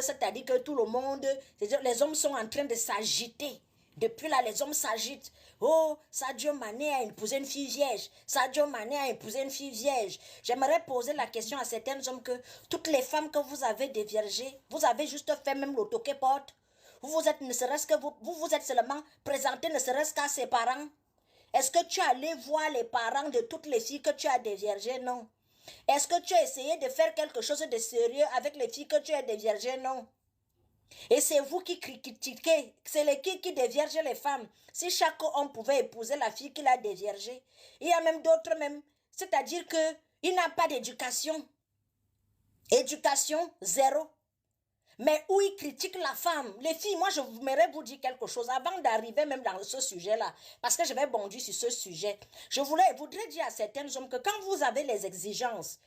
c'est-à-dire que tout le monde, les hommes sont en train de s'agiter. Depuis là, les hommes s'agitent. Oh, Sadio Mané a épousé une fille vierge. Sadio Mané a épousé une fille vierge. J'aimerais poser la question à certains hommes que toutes les femmes que vous avez déviergées, vous avez juste fait même l'autoképorte. Vous êtes ne serait-ce que vous êtes seulement présenté ne serait-ce qu'à ses parents. Est-ce que tu es allé voir les parents de toutes les filles que tu as déviergées? Non. Est-ce que tu as essayé de faire quelque chose de sérieux avec les filles que tu as déviergées? Non. Et c'est vous qui critiquez, c'est les qui déviergent les femmes. Si chaque homme pouvait épouser la fille qu'il a déviergée, il y a même d'autres même, c'est-à-dire qu'il n'a pas d'éducation. Éducation, zéro. Mais où ils critiquent la femme. Les filles, moi je voudrais vous dire quelque chose avant d'arriver même dans ce sujet-là. Parce que je vais bondir sur ce sujet. Je voudrais dire à certains hommes que quand vous avez les exigences,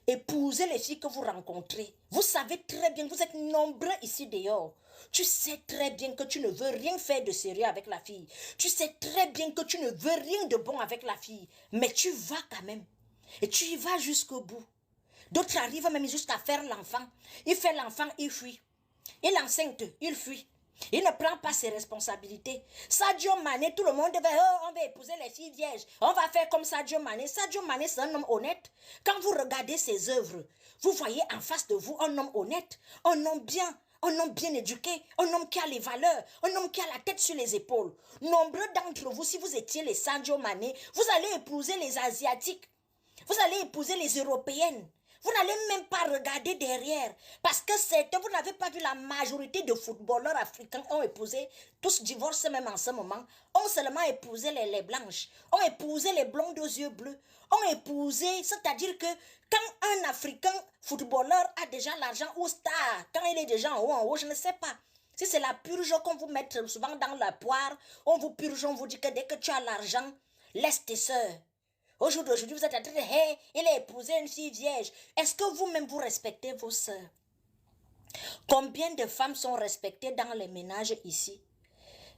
épousez les filles que vous rencontrez. Vous savez très bien, vous êtes nombreux ici dehors. Tu sais très bien que tu ne veux rien faire de sérieux avec la fille. Tu sais très bien que tu ne veux rien de bon avec la fille. Mais tu vas quand même. Et tu y vas jusqu'au bout. D'autres arrivent même jusqu'à faire l'enfant. Il fait l'enfant, il fuit. Il enceinte, il fuit. Il ne prend pas ses responsabilités. Sadio Mané, tout le monde va, oh, on va épouser les filles vierges. On va faire comme Sadio Mané. Sadio Mané, c'est un homme honnête. Quand vous regardez ses œuvres, vous voyez en face de vous un homme honnête, un homme bien éduqué, un homme qui a les valeurs, un homme qui a la tête sur les épaules. Nombreux d'entre vous, si vous étiez les Sadio Mané, vous allez épouser les Asiatiques. Vous allez épouser les Européennes. Vous n'allez même pas regarder derrière. Parce que vous n'avez pas vu la majorité de footballeurs africains ont épousé, tous divorcés même en ce moment, ont seulement épousé les blanches, ont épousé les blondes aux yeux bleus, ont épousé, c'est-à-dire que quand un Africain footballeur a déjà l'argent ou star, quand il est déjà en haut, je ne sais pas. Si c'est la purge qu'on vous met souvent dans la poire, on vous purge, on vous dit que dès que tu as l'argent, laisse tes soeurs. Aujourd'hui, vous êtes en train de hey, il a épousé une fille vierge. Est-ce que vous-même, vous respectez vos sœurs? Combien de femmes sont respectées dans les ménages ici?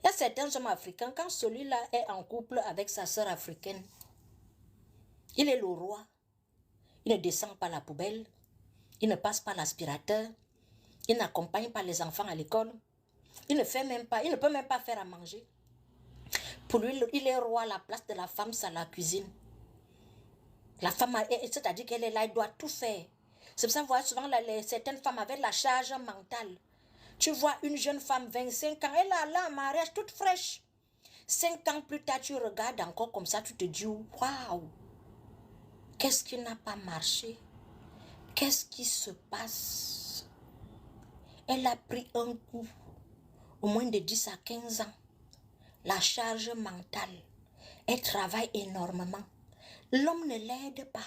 Il y a certains hommes africains, quand celui-là est en couple avec sa sœur africaine, il est le roi. Il ne descend pas la poubelle. Il ne passe pas l'aspirateur. Il n'accompagne pas les enfants à l'école. Il ne peut même pas faire à manger. Pour lui, il est roi à la place de la femme, c'est la cuisine. La femme, c'est-à-dire qu'elle est là, elle doit tout faire. C'est pour ça que vous voyez souvent certaines femmes avec la charge mentale. Tu vois une jeune femme, 25 ans, elle est là en mariage toute fraîche. 5 ans plus tard, tu regardes encore comme ça, tu te dis, waouh, qu'est-ce qui n'a pas marché? Qu'est-ce qui se passe? Elle a pris un coup, au moins de 10 à 15 ans. La charge mentale, elle travaille énormément. L'homme ne l'aide pas.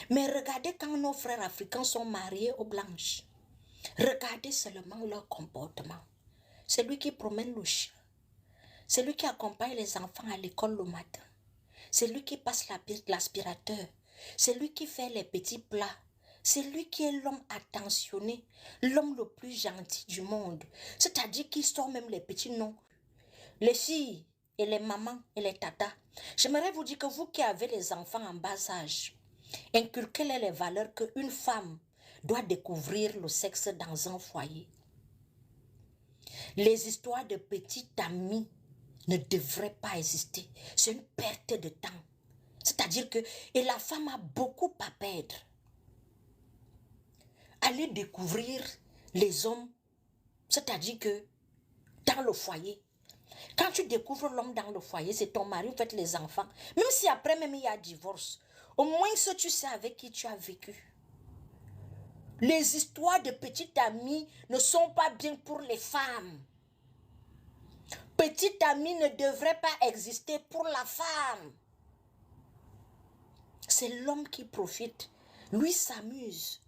Mais regardez quand nos frères africains sont mariés aux blanches. Regardez seulement leur comportement. C'est lui qui promène le chien. C'est lui qui accompagne les enfants à l'école le matin. C'est lui qui passe l'aspirateur. C'est lui qui fait les petits plats. C'est lui qui est l'homme attentionné, l'homme le plus gentil du monde. C'est-à-dire qu'il sort même les petits noms. Les filles et les mamans et les tatas. J'aimerais vous dire que vous qui avez les enfants en bas âge, inculquez-les les valeurs qu'une femme doit découvrir le sexe dans un foyer. Les histoires de petites amies ne devraient pas exister. C'est une perte de temps. C'est-à-dire que, et la femme a beaucoup à perdre. Allez découvrir les hommes, c'est-à-dire que dans le foyer. Quand tu découvres l'homme dans le foyer, c'est ton mari, vous faites les enfants. Même si après même il y a divorce, au moins ce tu sais avec qui tu as vécu. Les histoires de petites amies ne sont pas bien pour les femmes. Petite amie ne devrait pas exister pour la femme. C'est l'homme qui profite. Lui s'amuse.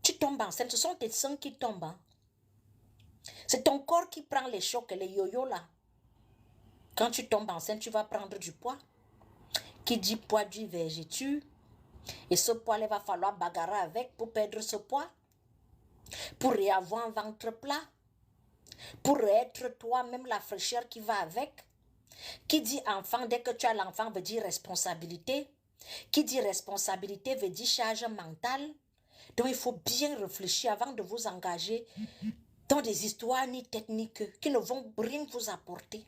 Tu tombes enceinte, ce sont tes seins qui tombent. Hein? C'est ton corps qui prend les chocs, les yo-yo là. Quand tu tombes enceinte, tu vas prendre du poids. Qui dit poids dit vergeture. Et ce poids, il va falloir bagarrer avec pour perdre ce poids. Pour y avoir un ventre plat. Pour être toi-même la fraîcheur qui va avec. Qui dit enfant, dès que tu as l'enfant, veut dire responsabilité. Qui dit responsabilité veut dire charge mentale. Donc, il faut bien réfléchir avant de vous engager dans des histoires ni techniques qui ne vont rien vous apporter.